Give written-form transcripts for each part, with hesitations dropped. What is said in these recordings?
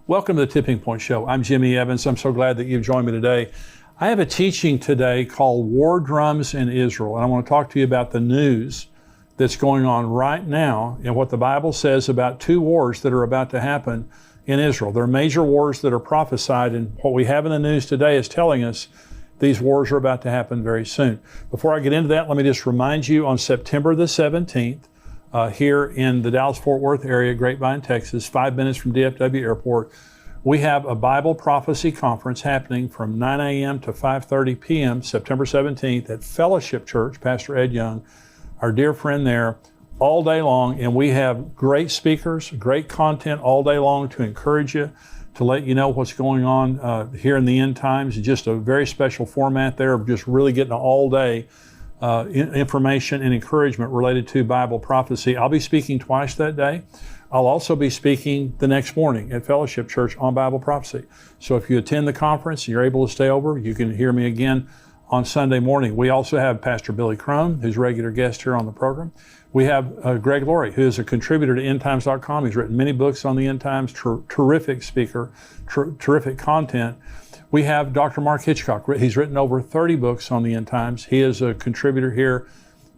Welcome to the Tipping Point Show. I'm Jimmy Evans. I'm so glad that you've joined me today. I have a teaching today called War Drums in Israel, and I want to talk to you about the news that's going on right now and what the Bible says about two wars that are about to happen in Israel. There are major wars that are prophesied, and what we have in the news today is telling us these wars are about to happen very soon. Before I get into that, let me just remind you on September the 17th, here in the Dallas-Fort Worth area, Grapevine, Texas, 5 minutes from DFW Airport, we have a Bible Prophecy Conference happening from 9 a.m. to 5:30 p.m. September 17th at Fellowship Church, Pastor Ed Young, our dear friend there, all day long. And we have great speakers, great content all day long to encourage you, to let you know what's going on here in the end times. Just a very special format there of just really getting all day information and encouragement related to Bible prophecy. I'll be speaking twice that day. I'll also be speaking the next morning at Fellowship Church on Bible prophecy. So if you attend the conference and you're able to stay over, you can hear me again on Sunday morning. We also have Pastor Billy Crone, who's a regular guest here on the program. We have Greg Laurie, who is a contributor to endtimes.com. He's written many books on the end times, terrific speaker, terrific content. We have Dr. Mark Hitchcock. He's written over 30 books on the end times. He is a contributor here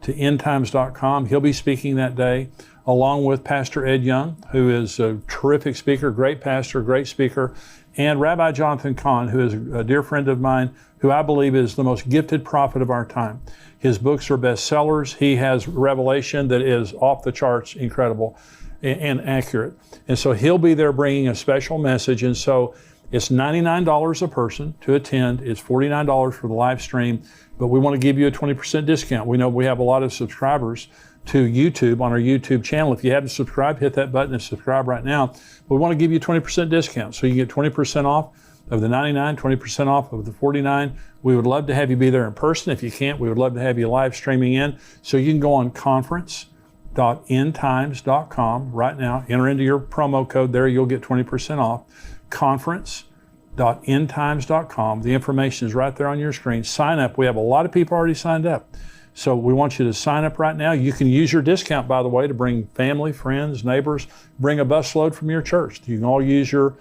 to endtimes.com. He'll be speaking that day, along with Pastor Ed Young, who is a terrific speaker, great pastor, great speaker, and Rabbi Jonathan Cahn, who is a dear friend of mine, who I believe is the most gifted prophet of our time. His books are bestsellers. He has revelation that is off the charts, incredible and accurate. And so he'll be there bringing a special message. And so it's $99 a person to attend. It's $49 for the live stream, but we want to give you a 20% discount. We know we have a lot of subscribers to YouTube on our YouTube channel. If you haven't subscribed, hit that button and subscribe right now. We want to give you a 20% discount. So you get 20% off of the 99, 20% off of the 49. We would love to have you be there in person. If you can't, we would love to have you live streaming in. So you can go on conference.endtimes.com right now. Enter into your promo code there. You'll get 20% off. Conference.endtimes.com. The information is right there on your screen. Sign up. We have a lot of people already signed up. So we want you to sign up right now. You can use your discount, by the way, to bring family, friends, neighbors, bring a busload from your church. You can all use your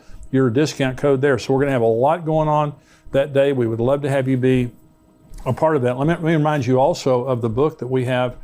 discount code there. So we're going to have a lot going on that day. We would love to have you be a part of that. Let me remind you also of the book that we have,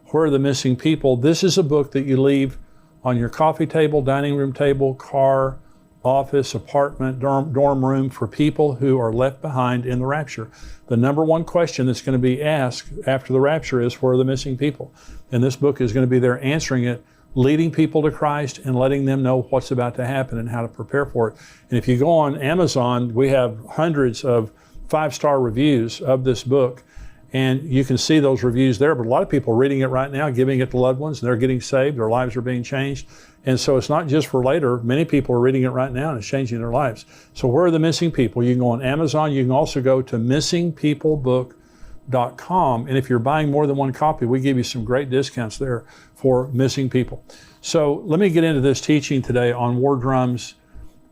Where Are the Missing People? This is a book that you leave on your coffee table, dining room table, car, office, apartment, dorm room for people who are left behind in the rapture. The number one question that's going to be asked after the rapture is, where are the missing people? And this book is going to be there answering it, leading people to Christ and letting them know what's about to happen and how to prepare for it. And if you go on Amazon, we have hundreds of 5-star reviews of this book, and you can see those reviews there. But a lot of people are reading it right now, giving it to loved ones, and they're getting saved. Their lives are being changed. And so it's not just for later. Many people are reading it right now and it's changing their lives. So where are the missing people? You can go on Amazon. You can also go to missingpeoplebook.com. And if you're buying more than one copy, we give you some great discounts there for missing people. So let me get into this teaching today on war drums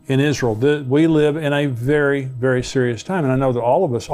in Israel. We live in a very, very serious time. And I know that all of us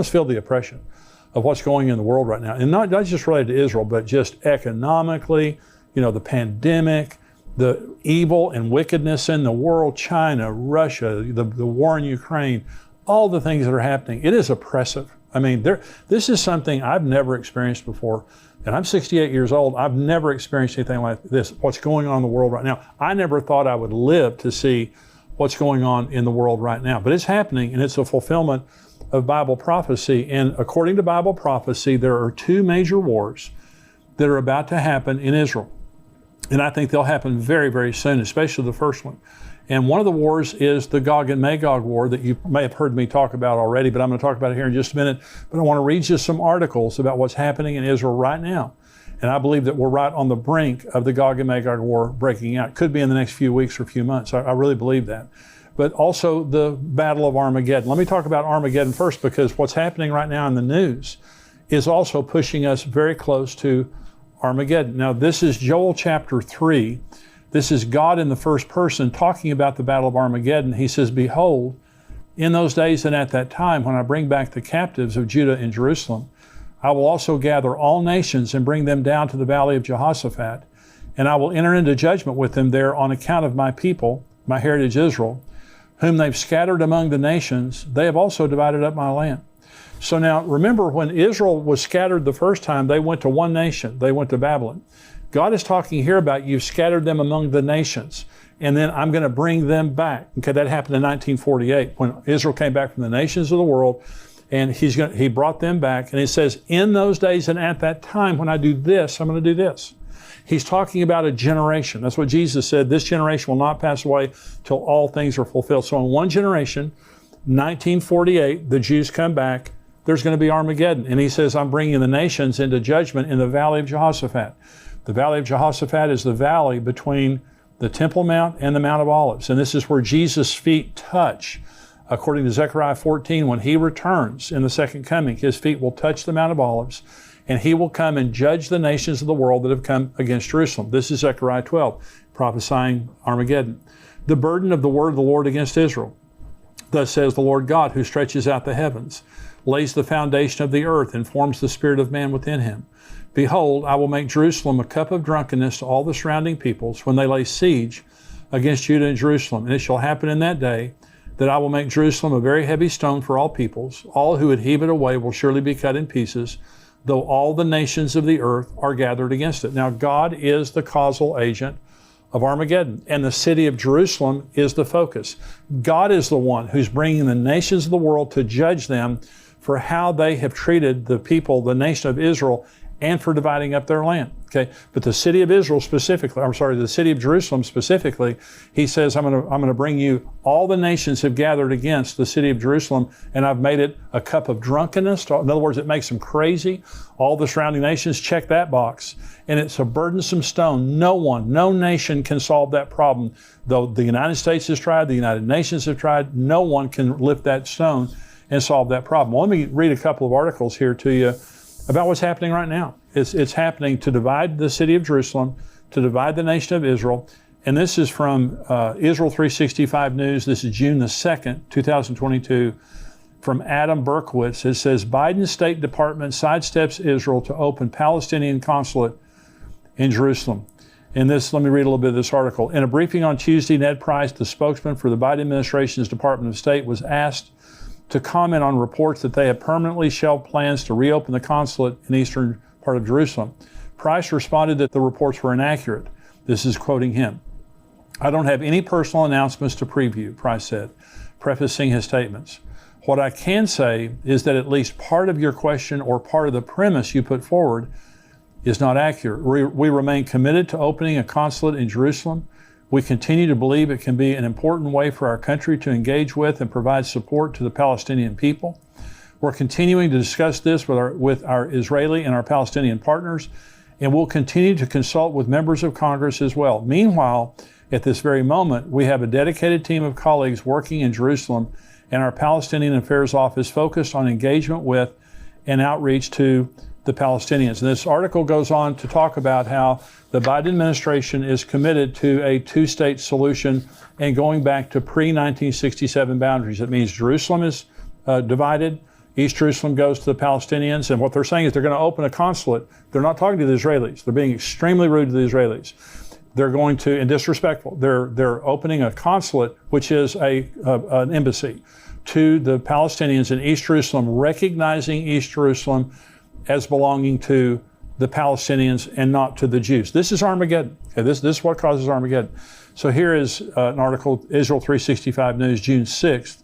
feel the oppression of what's going in the world right now. And not just related to Israel, but just economically, the pandemic, the evil and wickedness in the world, China, Russia, the war in Ukraine, all the things that are happening. It is oppressive. I mean, this is something I've never experienced before. And I'm 68 years old. I've never experienced anything like this, what's going on in the world right now. I never thought I would live to see what's going on in the world right now. But it's happening, and it's a fulfillment of Bible prophecy. And according to Bible prophecy, there are two major wars that are about to happen in Israel. And I think they'll happen very, very soon, especially the first one. And one of the wars is the Gog and Magog War that you may have heard me talk about already, but I'm going to talk about it here in just a minute. But I want to read you some articles about what's happening in Israel right now. And I believe that we're right on the brink of the Gog and Magog War breaking out. Could be in the next few weeks or few months. I really believe that. But also the Battle of Armageddon. Let me talk about Armageddon first, because what's happening right now in the news is also pushing us very close to Armageddon. Now, this is Joel chapter 3. This is God in the first person talking about the Battle of Armageddon. He says, "Behold, in those days and at that time, when I bring back the captives of Judah and Jerusalem, I will also gather all nations and bring them down to the valley of Jehoshaphat, and I will enter into judgment with them there on account of my people, my heritage Israel, whom they've scattered among the nations, they have also divided up my land. So now remember, when Israel was scattered the first time, they went to one nation. They went to Babylon. God is talking here about you've scattered them among the nations, and then I'm going to bring them back. Okay, that happened in 1948 when Israel came back from the nations of the world, and he brought them back. And it says, in those days and at that time, when I do this, I'm going to do this. He's talking about a generation. That's what Jesus said. This generation will not pass away till all things are fulfilled. So in one generation, 1948, the Jews come back. There's going to be Armageddon. And he says, I'm bringing the nations into judgment in the valley of Jehoshaphat. The valley of Jehoshaphat is the valley between the Temple Mount and the Mount of Olives. And this is where Jesus' feet touch. According to Zechariah 14, when he returns in the second coming, his feet will touch the Mount of Olives, and he will come and judge the nations of the world that have come against Jerusalem. This is Zechariah 12, prophesying Armageddon. The burden of the word of the Lord against Israel. Thus says the Lord God, who stretches out the heavens, lays the foundation of the earth, and forms the spirit of man within him. Behold, I will make Jerusalem a cup of drunkenness to all the surrounding peoples when they lay siege against Judah and Jerusalem. And it shall happen in that day that I will make Jerusalem a very heavy stone for all peoples. All who would heave it away will surely be cut in pieces, though all the nations of the earth are gathered against it. Now, God is the causal agent of Armageddon, and the city of Jerusalem is the focus. God is the one who's bringing the nations of the world to judge them for how they have treated the people, the nation of Israel, and for dividing up their land. Okay, but the city of Israel specifically, the city of Jerusalem specifically, he says, I'm going to bring you, all the nations have gathered against the city of Jerusalem, and I've made it a cup of drunkenness. In other words, it makes them crazy. All the surrounding nations check that box, and it's a burdensome stone. No nation can solve that problem. Though the United States has tried, the United Nations have tried, no one can lift that stone and solve that problem. Well, let me read a couple of articles here to you about what's happening right now. It's happening to divide the city of Jerusalem, to divide the nation of Israel. And this is from Israel 365 News. This is June the 2nd, 2022, from Adam Berkowitz. It says, Biden's State Department sidesteps Israel to open Palestinian consulate in Jerusalem. In this, let me read a little bit of this article. In a briefing on Tuesday, Ned Price, the spokesman for the Biden administration's Department of State, was asked to comment on reports that they have permanently shelved plans to reopen the consulate in eastern part of Jerusalem. Price responded that the reports were inaccurate. This is quoting him. I don't have any personal announcements to preview, Price said, prefacing his statements. What I can say is that at least part of your question or part of the premise you put forward is not accurate. We remain committed to opening a consulate in Jerusalem. We continue to believe it can be an important way for our country to engage with and provide support to the Palestinian people. We're continuing to discuss this with our Israeli and our Palestinian partners, and we'll continue to consult with members of Congress as well. Meanwhile, at this very moment, we have a dedicated team of colleagues working in Jerusalem and our Palestinian Affairs Office focused on engagement with and outreach to the Palestinians. And this article goes on to talk about how the Biden administration is committed to a two-state solution and going back to pre-1967 boundaries. That means Jerusalem is divided. East Jerusalem goes to the Palestinians, and what they're saying is they're going to open a consulate. They're not talking to the Israelis. They're being extremely rude to the Israelis. They're going to, and disrespectful. They're opening a consulate, which is an embassy, to the Palestinians in East Jerusalem, recognizing East Jerusalem as belonging to the Palestinians and not to the Jews. This is Armageddon. Okay, this is what causes Armageddon. So here is an article, Israel 365 News, June 6th,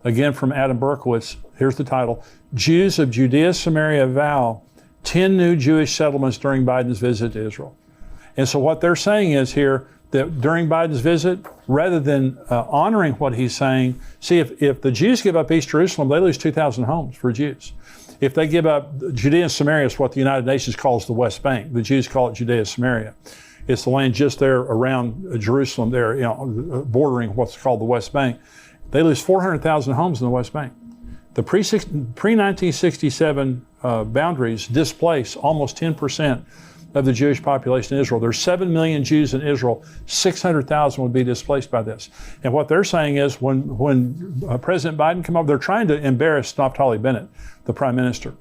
again from Adam Berkowitz. Here's the title, Jews of Judea, Samaria vow 10 new Jewish settlements during Biden's visit to Israel. And so what they're saying is here that during Biden's visit, rather than honoring what he's saying, see, if the Jews give up East Jerusalem, they lose 2,000 homes for Jews. If they give up Judea and Samaria, is what the United Nations calls the West Bank. The Jews call it Judea Samaria. It's the land just there around Jerusalem, there, bordering what's called the West Bank. They lose 400,000 homes in the West Bank. The pre-1967 boundaries displace almost 10% of the Jewish population in Israel. There's 7 million Jews in Israel. 600,000 would be displaced by this. And what they're saying is when President Biden came up, they're trying to embarrass Naftali Bennett, the prime minister.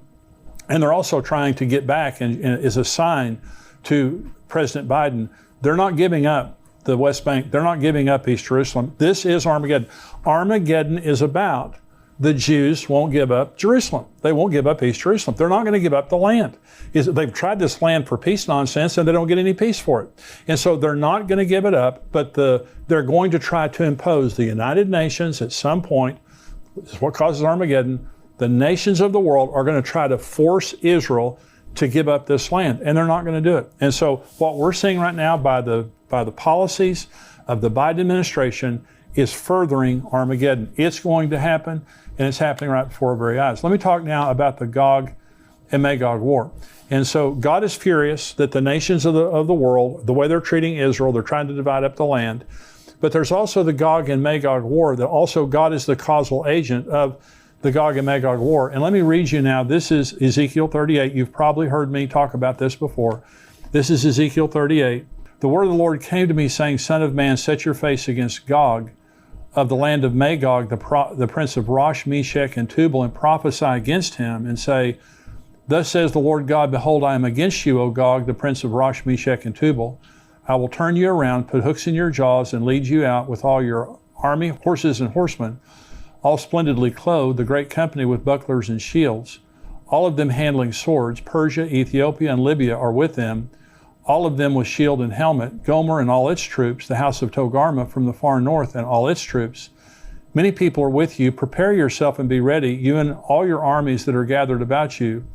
And they're also trying to get back, and as a sign to President Biden, they're not giving up the West Bank. They're not giving up East Jerusalem. This is Armageddon. Armageddon is about the Jews won't give up Jerusalem. They won't give up East Jerusalem. They're not going to give up the land. They've tried this land for peace nonsense, and they don't get any peace for it. And so they're not going to give it up, but they're going to try to impose the United Nations at some point. This is what causes Armageddon. The nations of the world are going to try to force Israel to give up this land, and they're not going to do it. And so what we're seeing right now by the policies of the Biden administration is furthering Armageddon. It's going to happen, and it's happening right before our very eyes. Let me talk now about the Gog and Magog War. And so God is furious that the nations of the world, the way they're treating Israel, they're trying to divide up the land. But there's also the Gog and Magog War, that also God is the causal agent of the Gog and Magog War. And let me read you now. This is Ezekiel 38. You've probably heard me talk about this before. This is Ezekiel 38. The word of the Lord came to me, saying, Son of man, set your face against Gog of the land of Magog, the prince of Rosh, Meshech, and Tubal, and prophesy against him, and say, Thus says the Lord God, Behold, I am against you, O Gog, the prince of Rosh, Meshech, and Tubal. I will turn you around, put hooks in your jaws, and lead you out with all your army, horses and horsemen, all splendidly clothed, the great company with bucklers and shields, all of them handling swords. Persia, Ethiopia, and Libya are with them, all of them with shield and helmet. Gomer and all its troops, the house of Togarmah from the far north and all its troops. Many people are with you. Prepare yourself and be ready, you and all your armies that are gathered about you,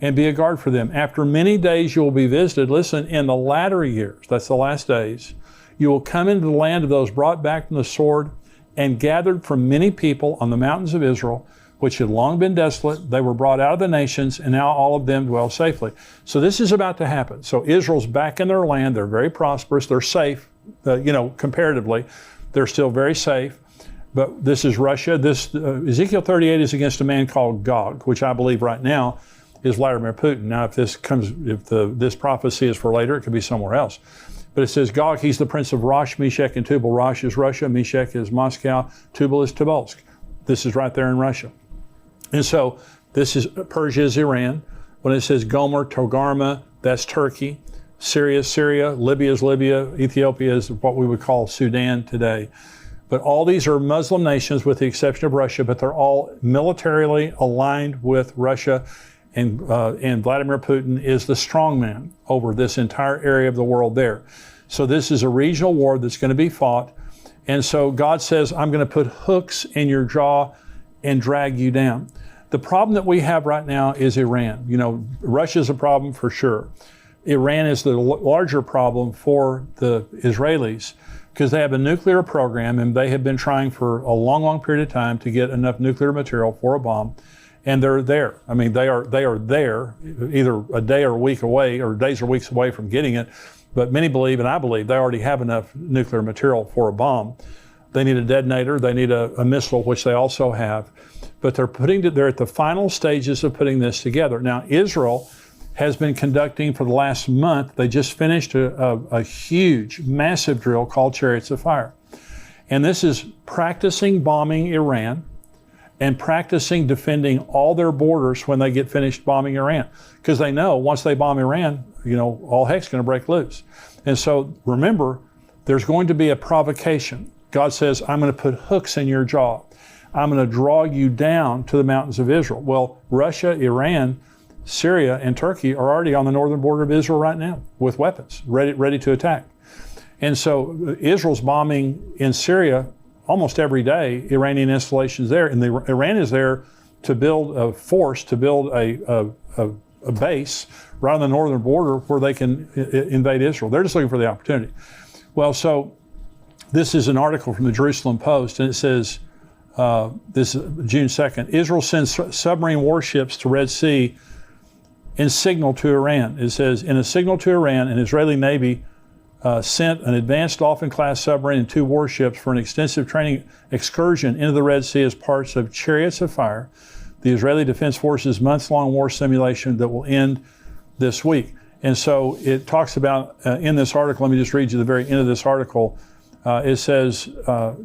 and be a guard for them. After many days you will be visited. Listen, in the latter years, that's the last days, you will come into the land of those brought back from the sword and gathered from many people on the mountains of Israel, which had long been desolate. They were brought out of the nations, and now all of them dwell safely. So this is about to happen. So Israel's back in their land. They're very prosperous. They're safe, comparatively. They're still very safe. But this is Russia. This Ezekiel 38 is against a man called Gog, which I believe right now is Vladimir Putin. Now, if this prophecy is for later, it could be somewhere else. But it says Gog, he's the prince of Rosh, Meshech, and Tubal. Rosh is Russia, Meshech is Moscow, Tubal is Tobolsk. This is right there in Russia. And so this is Persia is Iran. When it says Gomer, Togarmah, that's Turkey. Syria is Syria. Libya is Libya. Ethiopia is what we would call Sudan today. But all these are Muslim nations with the exception of Russia, but they're all militarily aligned with Russia. And Vladimir Putin is the strongman over this entire area of the world there. So this is a regional war that's going to be fought. And so God says, I'm going to put hooks in your jaw and drag you down. The problem that we have right now is Iran. Russia's a problem for sure. Iran is the larger problem for the Israelis because they have a nuclear program, and they have been trying for a long, long period of time to get enough nuclear material for a bomb. And they're there. I mean, they are there, either a day or a week away, or days or weeks away from getting it. But many believe, and I believe, they already have enough nuclear material for a bomb. They need a detonator. They need a missile, which they also have. But they're at the final stages of putting this together. Now, Israel has been conducting for the last month. They just finished a huge, massive drill called Chariots of Fire. And this is practicing bombing Iran and practicing defending all their borders when they get finished bombing Iran. Because they know once they bomb Iran, all heck's going to break loose. And so remember, there's going to be a provocation. God says, I'm going to put hooks in your jaw. I'm going to draw you down to the mountains of Israel. Well, Russia, Iran, Syria, and Turkey are already on the northern border of Israel right now with weapons, ready to attack. And so Israel's bombing in Syria almost every day, Iranian installations there, and Iran is there to build a force, to build a base right on the northern border where they can invade Israel. They're just looking for the opportunity. Well, so this is an article from the Jerusalem Post, and it says, this is June 2nd, Israel sends submarine warships to Red Sea in signal to Iran. It says, in a signal to Iran, an Israeli Navy sent an advanced Dolphin-class submarine and 2 warships for an extensive training excursion into the Red Sea as parts of Chariots of Fire, the Israeli Defense Forces' months-long war simulation that will end this week. And so it talks about, in this article, let me just read you the very end of this article. It says,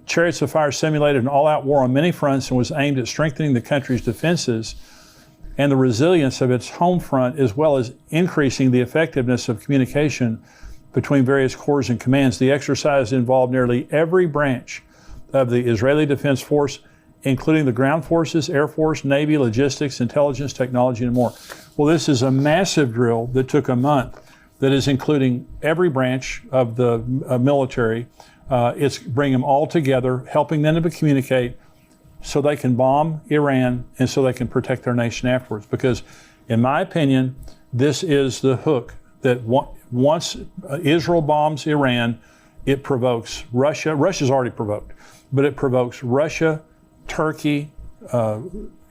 Chariots of Fire simulated an all-out war on many fronts and was aimed at strengthening the country's defenses and the resilience of its home front, as well as increasing the effectiveness of communication between various corps and commands. The exercise involved nearly every branch of the Israeli Defense Force, including the ground forces, Air Force, Navy, logistics, intelligence, technology, and more. Well, this is a massive drill that took a month that is including every branch of the military. It's bringing them all together, helping them to communicate so they can bomb Iran and so they can protect their nation afterwards. Because in my opinion, this is the hook that once Israel bombs Iran, it provokes Russia. Russia's already provoked, but it provokes Russia, Turkey,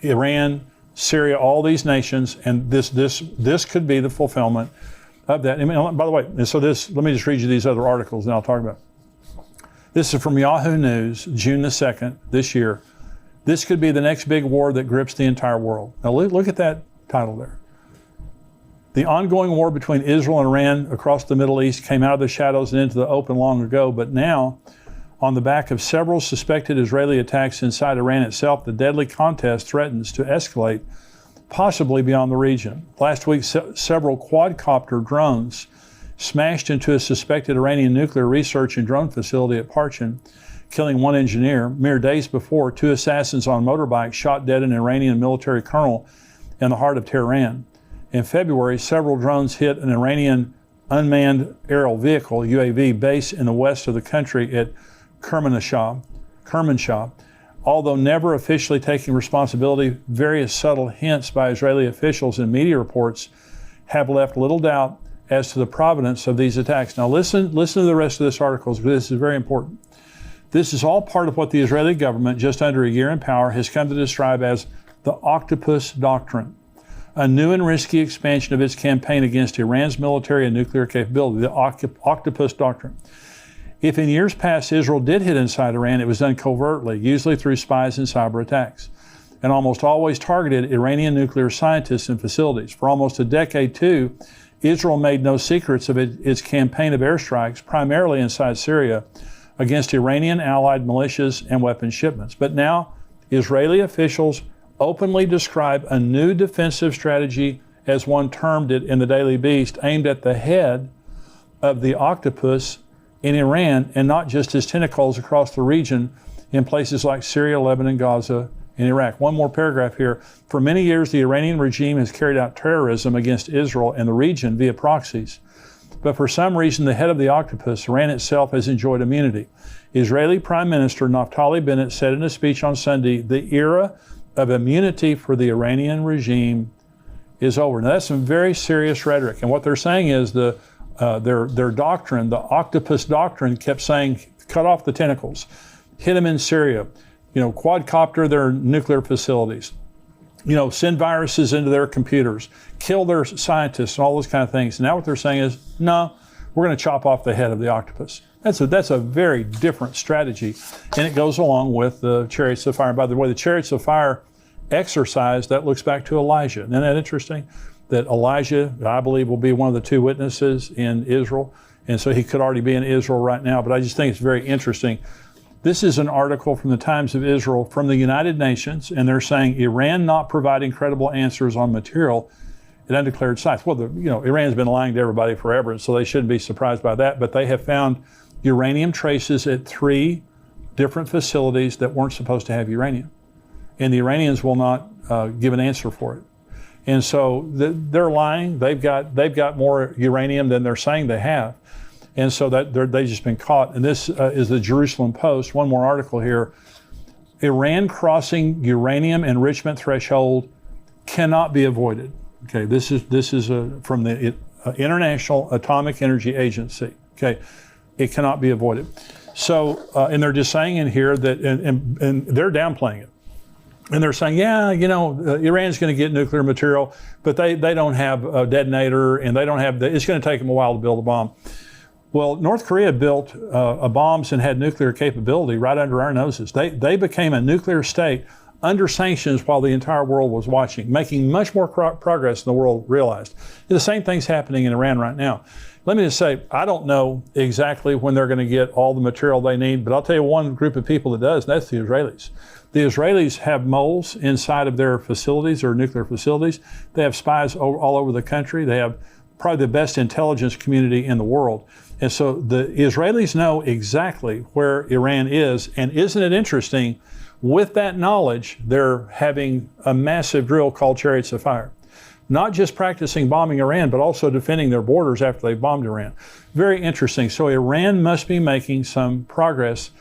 Iran, Syria, all these nations, and this could be the fulfillment of that. I mean, by the way, and so let me just read you these other articles and I'll talk about it. This is from Yahoo News, June the 2nd, this year. This could be the next big war that grips the entire world. Now look at that title there. The ongoing war between Israel and Iran across the Middle East came out of the shadows and into the open long ago, but now, on the back of several suspected Israeli attacks inside Iran itself, the deadly contest threatens to escalate, possibly beyond the region. Last week, several quadcopter drones smashed into a suspected Iranian nuclear research and drone facility at Parchin, killing one engineer. Mere days before, 2 assassins on motorbikes shot dead an Iranian military colonel in the heart of Tehran. In February, several drones hit an Iranian unmanned aerial vehicle, UAV, base in the west of the country at Kermanshah. Although never officially taking responsibility, various subtle hints by Israeli officials and media reports have left little doubt as to the provenance of these attacks. Now listen to the rest of this article, because this is very important. This is all part of what the Israeli government, just under a year in power, has come to describe as the Octopus Doctrine, a new and risky expansion of its campaign against Iran's military and nuclear capability, the Octopus Doctrine. If in years past Israel did hit inside Iran, it was done covertly, usually through spies and cyber attacks, and almost always targeted Iranian nuclear scientists and facilities. For almost a decade, too, Israel made no secrets of its campaign of airstrikes, primarily inside Syria, against Iranian allied militias and weapons shipments. But now, Israeli officials openly describe a new defensive strategy, as one termed it in the Daily Beast, aimed at the head of the octopus in Iran, and not just his tentacles across the region in places like Syria, Lebanon, Gaza, and Iraq. One more paragraph here. For many years, the Iranian regime has carried out terrorism against Israel and the region via proxies. But for some reason, the head of the octopus, Iran itself, has enjoyed immunity. Israeli Prime Minister Naftali Bennett said in a speech on Sunday, the era of immunity for the Iranian regime is over. Now, that's some very serious rhetoric. And what they're saying is their doctrine, the Octopus Doctrine, kept saying, cut off the tentacles, hit them in Syria, quadcopter their nuclear facilities, send viruses into their computers, kill their scientists, and all those kind of things. And now what they're saying is, no, we're going to chop off the head of the octopus. That's a very different strategy, and it goes along with the chariots of fire. By the way, the chariots of fire exercise, that looks back to Elijah. Isn't that interesting? That Elijah, I believe, will be one of the 2 witnesses in Israel, and so he could already be in Israel right now, but I just think it's very interesting. This is an article from the Times of Israel from the United Nations, and they're saying Iran not providing credible answers on material at undeclared sites. Well, Iran's been lying to everybody forever, and so they shouldn't be surprised by that, but they have found uranium traces at 3 different facilities that weren't supposed to have uranium. And the Iranians will not give an answer for it. And so they're lying. They've got more uranium than they're saying they have. And so they've just been caught. And this is the Jerusalem Post. One more article here. Iran crossing uranium enrichment threshold cannot be avoided. Okay, this is from the International Atomic Energy Agency. Okay, it cannot be avoided. So, and they're just saying in here that, and they're downplaying it. And they're saying, Iran's going to get nuclear material, but they don't have a detonator, and they don't have it's going to take them a while to build a bomb. Well, North Korea built bombs and had nuclear capability right under our noses. They became a nuclear state under sanctions while the entire world was watching, making much more progress than the world realized. The same thing's happening in Iran right now. Let me just say, I don't know exactly when they're going to get all the material they need, but I'll tell you one group of people that does, and that's the Israelis. The Israelis have moles inside of their facilities, or nuclear facilities. They have spies all over the country. They have probably the best intelligence community in the world. And so the Israelis know exactly where Iran is. And isn't it interesting? With that knowledge, they're having a massive drill called Chariots of Fire. Not just practicing bombing Iran, but also defending their borders after they bombed Iran. Very interesting. So Iran must be making some progress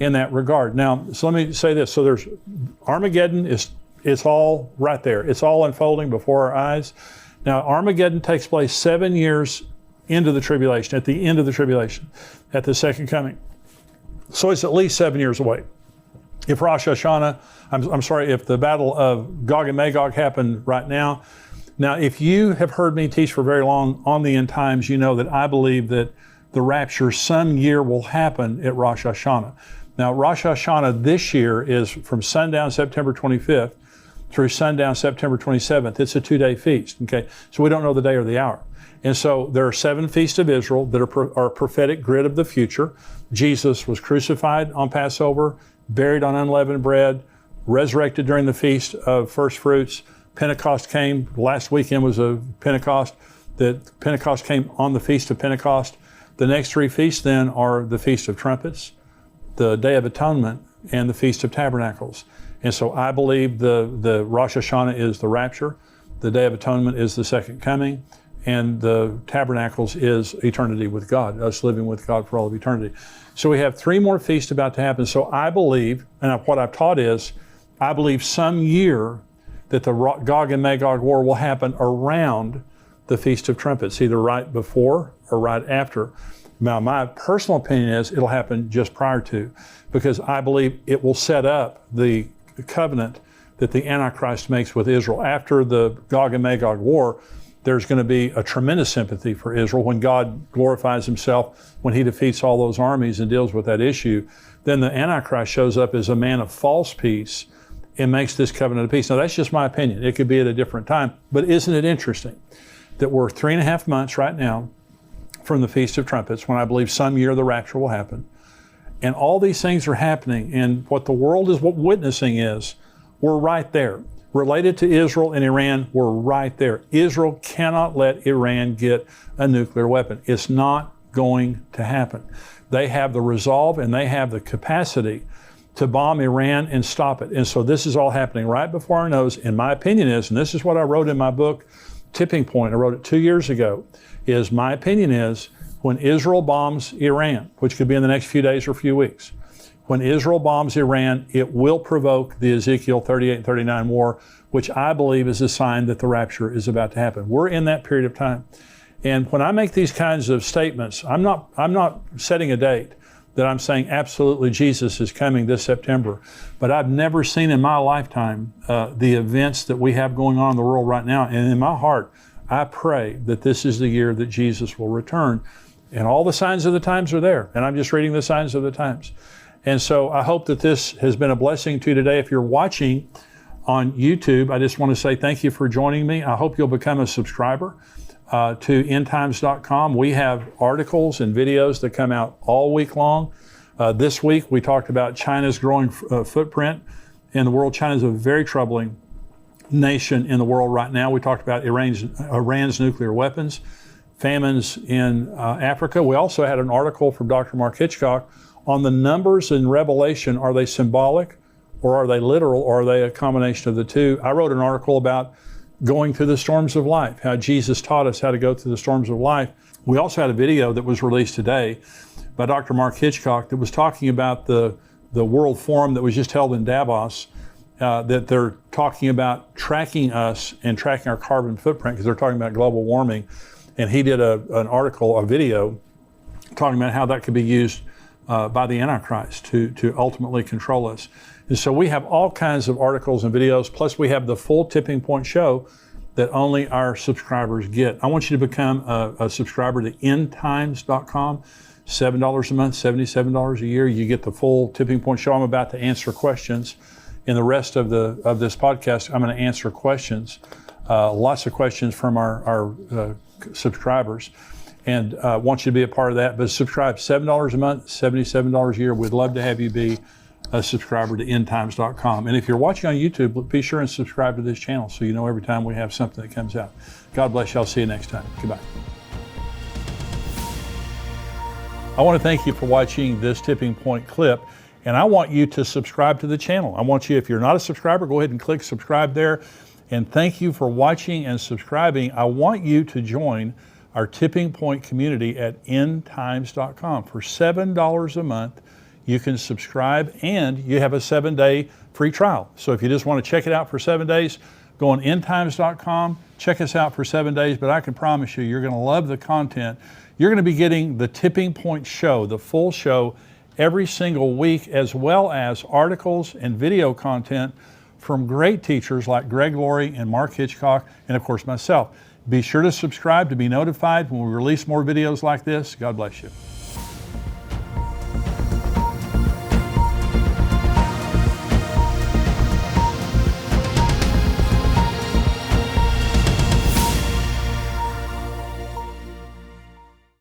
in that regard. Now, so let me say this. So there's Armageddon, it's all right there. It's all unfolding before our eyes. Now, Armageddon takes place 7 years into the tribulation, at the end of the tribulation, at the second coming. So it's at least 7 years away. If Rosh Hashanah, if the battle of Gog and Magog happened right now. Now, if you have heard me teach for very long on the end times, you know that I believe that the rapture some year will happen at Rosh Hashanah. Now, Rosh Hashanah this year is from sundown September 25th through sundown September 27th. It's a 2-day feast, okay? So we don't know the day or the hour. And so there are 7 feasts of Israel that are a prophetic grid of the future. Jesus was crucified on Passover, buried on unleavened bread, resurrected during the Feast of First Fruits. Pentecost came. Last weekend was a Pentecost. Pentecost came on the Feast of Pentecost. The next 3 feasts then are the Feast of Trumpets, the Day of Atonement, and the Feast of Tabernacles. And so I believe the Rosh Hashanah is the rapture, the Day of Atonement is the second coming, and the Tabernacles is eternity with God, us living with God for all of eternity. So we have 3 more feasts about to happen. So I believe, and what I've taught is, I believe some year that the Gog and Magog War will happen around the Feast of Trumpets, either right before or right after. Now, my personal opinion is it'll happen just prior to, because I believe it will set up the covenant that the Antichrist makes with Israel. After the Gog and Magog War, there's going to be a tremendous sympathy for Israel when God glorifies himself, when he defeats all those armies and deals with that issue. Then the Antichrist shows up as a man of false peace and makes this covenant of peace. Now, that's just my opinion. It could be at a different time. But isn't it interesting that we're 3.5 months right now from the Feast of Trumpets, when I believe some year the rapture will happen. And all these things are happening, and what the world is witnessing is, we're right there. Related to Israel and Iran, we're right there. Israel cannot let Iran get a nuclear weapon. It's not going to happen. They have the resolve and they have the capacity to bomb Iran and stop it. And so this is all happening right before our nose. And my opinion is, and this is what I wrote in my book, Tipping Point, I wrote it 2 years ago, is my opinion is when Israel bombs Iran, which could be in the next few days or few weeks, when Israel bombs Iran, it will provoke the Ezekiel 38 and 39 war, which I believe is a sign that the rapture is about to happen. We're in that period of time. And when I make these kinds of statements, I'm not setting a date that I'm saying absolutely Jesus is coming this September. But I've never seen in my lifetime the events that we have going on in the world right now. And in my heart, I pray that this is the year that Jesus will return. And all the signs of the times are there. And I'm just reading the signs of the times. And so I hope that this has been a blessing to you today. If you're watching on YouTube, I just want to say thank you for joining me. I hope you'll become a subscriber to endtimes.com. We have articles and videos that come out all week long. This week we talked about China's growing footprint in the world. China is a very troubling nation in the world right now. We talked about Iran's nuclear weapons, famines in Africa. We also had an article from Dr. Mark Hitchcock on the numbers in Revelation. Are they symbolic or are they literal or are they a combination of the two? I wrote an article about going through the storms of life, how Jesus taught us how to go through the storms of life. We also had a video that was released today by Dr. Mark Hitchcock that was talking about the World Forum that was just held in Davos, that they're talking about tracking us and tracking our carbon footprint because they're talking about global warming. And he did an article, a video, talking about how that could be used by the Antichrist to ultimately control us. And so we have all kinds of articles and videos, plus we have the full Tipping Point show that only our subscribers get. I want you to become a subscriber to endtimes.com, $7 a month, $77 a year. You get the full Tipping Point show. I'm about to answer questions. In the rest of this podcast, I'm going to answer questions, lots of questions from our subscribers. And want you to be a part of that. But subscribe, $7 a month, $77 a year. We'd love to have you be a subscriber to endtimes.com. And if you're watching on YouTube, be sure and subscribe to this channel so you know every time we have something that comes out. God bless you. I'll see you next time. Goodbye. I want to thank you for watching this Tipping Point clip, and I want you to subscribe to the channel. I want you, if you're not a subscriber, go ahead and click subscribe there. And thank you for watching and subscribing. I want you to join our Tipping Point community at endtimes.com. For $7 a month, you can subscribe, and you have a 7-day free trial. So if you just want to check it out for 7 days, go on endtimes.com, check us out for 7 days, but I can promise you, you're going to love the content. You're going to be getting the Tipping Point show, the full show, every single week, as well as articles and video content from great teachers like Greg Laurie and Mark Hitchcock, and of course myself. Be sure to subscribe to be notified when we release more videos like this. God bless you.